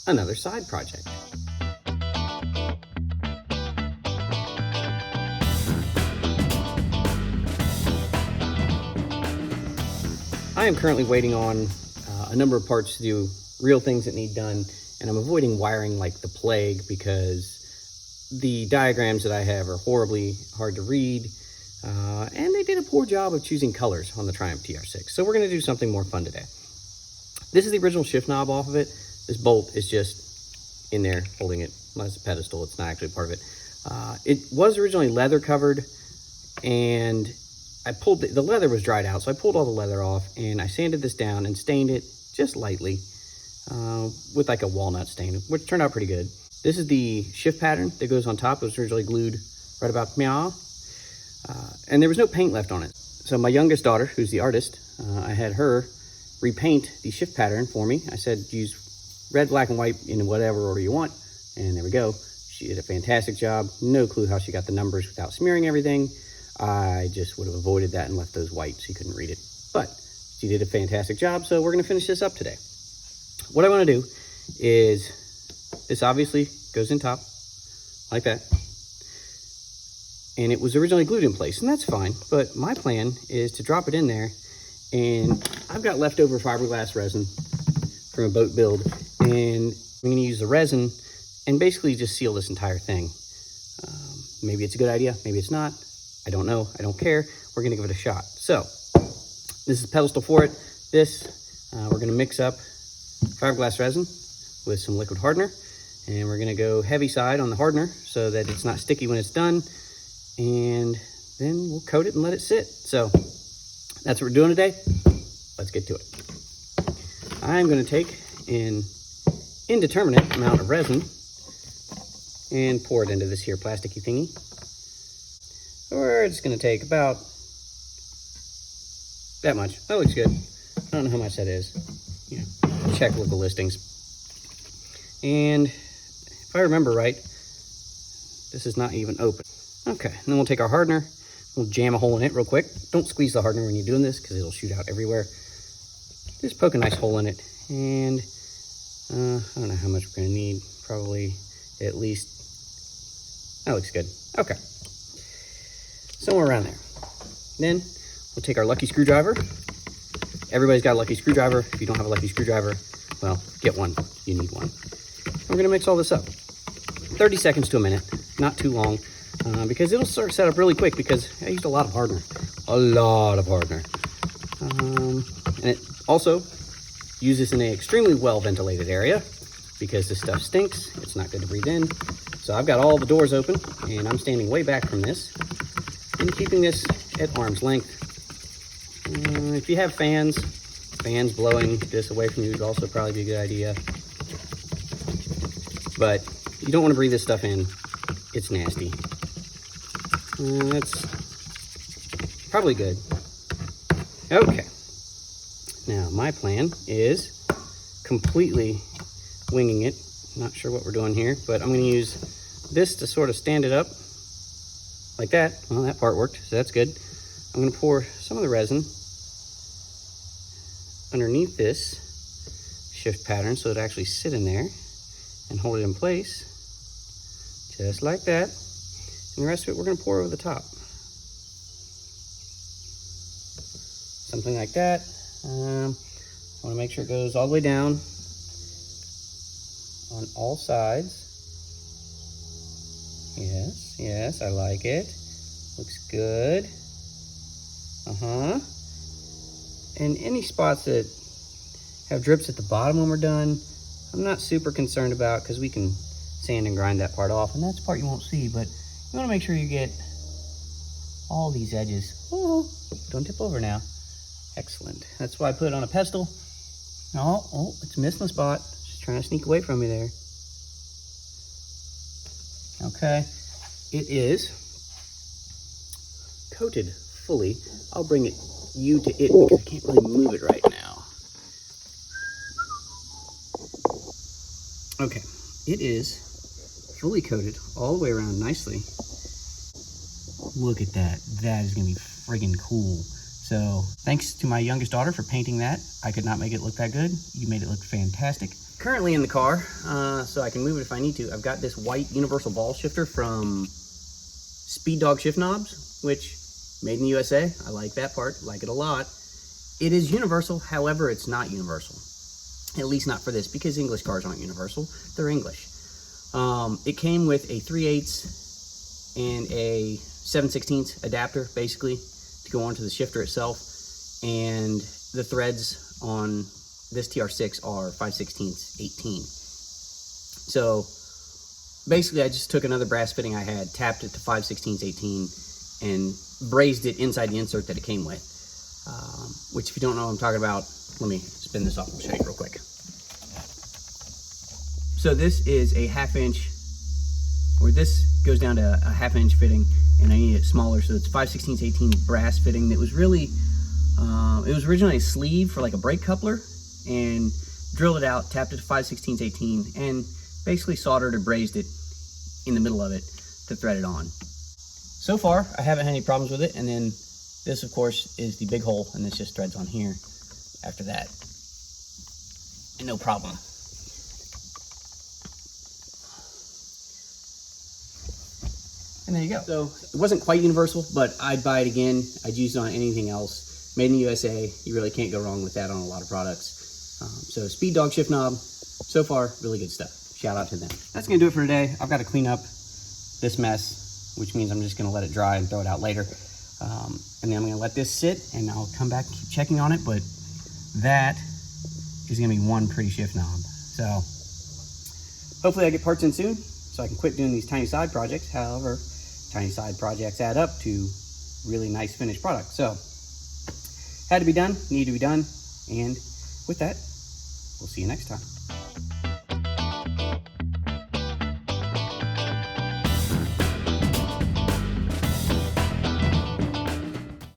another side project. I am currently waiting on a number of parts to do real things that need done, and I'm avoiding wiring like the plague because the diagrams that I have are horribly hard to read, and they did a poor job of choosing colors on the Triumph TR6. So we're going to do something more fun today. This is the original shift knob off of it. This bolt is just in there holding it. Well, it's a pedestal, it's not actually part of it. It was originally leather covered, and I pulled the leather was dried out, so I pulled all the leather off and I sanded this down and stained it just lightly with like a walnut stain, which turned out pretty good. This is the shift pattern that goes on top. It was originally glued right about meow, and there was no paint left on it. So my youngest daughter, who's the artist, I had her repaint the shift pattern for me. I said use red, black, and white in whatever order you want, and there we go. She did a fantastic job. No clue how she got the numbers without smearing everything. I just would have avoided that and left those white so you couldn't read it. But she did a fantastic job, so we're going to finish this up today. What I want to do is, this obviously goes in top, like that. And it was originally glued in place, and that's fine. But my plan is to drop it in there, and I've got leftover fiberglass resin from a boat build, and I'm going to use the resin and basically just seal this entire thing. Maybe it's a good idea, maybe it's not. I don't know, I don't care. We're gonna give it a shot. So, this is the pedestal for it. We're gonna mix up fiberglass resin with some liquid hardener, and we're gonna go heavy side on the hardener so that it's not sticky when it's done, and then we'll coat it and let it sit. So, that's what we're doing today. Let's get to it. I'm gonna take an indeterminate amount of resin and pour it into this here plasticky thingy. We're just going to take about that much. That looks good. I don't know how much that is. Check local listings. And if I remember right, this is not even open. Okay, and then we'll take our hardener. We'll jam a hole in it real quick. Don't squeeze the hardener when you're doing this because it'll shoot out everywhere. Just poke a nice hole in it. And I don't know how much we're going to need. Probably at least, that looks good. Okay. Somewhere around there. Then we'll take our lucky screwdriver. Everybody's got a lucky screwdriver. If you don't have a lucky screwdriver, well, get one. You need one. We're gonna mix all this up. 30 seconds to a minute, not too long, because it'll start set up really quick because I used a lot of hardener. A lot of hardener. And it also uses in an extremely well ventilated area because this stuff stinks. It's not good to breathe in. So I've got all the doors open and I'm standing way back from this and keeping this at arm's length. If you have fans blowing this away from you would also probably be a good idea. But you don't want to breathe this stuff in. It's nasty. That's probably good. Okay. Now my plan is completely winging it. Not sure what we're doing here, but I'm going to use this to sort of stand it up like that. Well, that part worked, so that's good. I'm going to pour some of the resin underneath this shift pattern so it actually sit in there and hold it in place just like that. And the rest of it we're going to pour over the top. Something like that. I want to make sure it goes all the way down on all sides. Yes, I like it. Looks good. And any spots that have drips at the bottom when we're done, I'm not super concerned about because we can sand and grind that part off. And that's the part you won't see, but you want to make sure you get all these edges. Oh, don't tip over now. Excellent. That's why I put it on a pestle. Oh, it's missing a spot. Just trying to sneak away from me there. Okay, it is coated fully. I'll bring you to it because I can't really move it right now. Okay, it is fully coated all the way around nicely. Look at that. That is going to be friggin' cool. So thanks to my youngest daughter for painting that. I could not make it look that good. You made it look fantastic. currently in the car, so I can move it if I need to. I've got this white universal ball shifter from Speed Dog Shift Knobs, which made in the USA. I like that part, like it a lot. It is universal, however, it's not universal. At least not for this, because English cars aren't universal, they're English. It came with a 3/8 and a 7/16 adapter, basically, to go onto the shifter itself. And the threads on this TR6 are 5/16 18. So basically I just took another brass fitting I had, tapped it to 5/16 18, and brazed it inside the insert that it came with. Which, if you don't know what I'm talking about, let me spin this off and show you real quick. So this is a 1/2 inch, or this goes down to a 1/2 inch fitting, and I need it smaller, so it's 5/16 18 brass fitting that was really, it was originally a sleeve for like a brake coupler, and drilled it out, tapped it to 5/16 18, and basically soldered or brazed it in the middle of it to thread it on. So far, I haven't had any problems with it, and then this, of course, is the big hole, and this just threads on here after that. And no problem. And there you go. So it wasn't quite universal, but I'd buy it again. I'd use it on anything else. Made in the USA, you really can't go wrong with that on a lot of products. So Speed Dog Shift Knob, so far, really good stuff. Shout out to them. That's gonna do it for today. I've got to clean up this mess, which means I'm just gonna let it dry and throw it out later. And then I'm gonna let this sit, and I'll come back and keep checking on it, but that is gonna be one pretty shift knob. So hopefully I get parts in soon so I can quit doing these tiny side projects. However, tiny side projects add up to really nice finished products. So had to be done, needed to be done. And with that, we'll see you next time.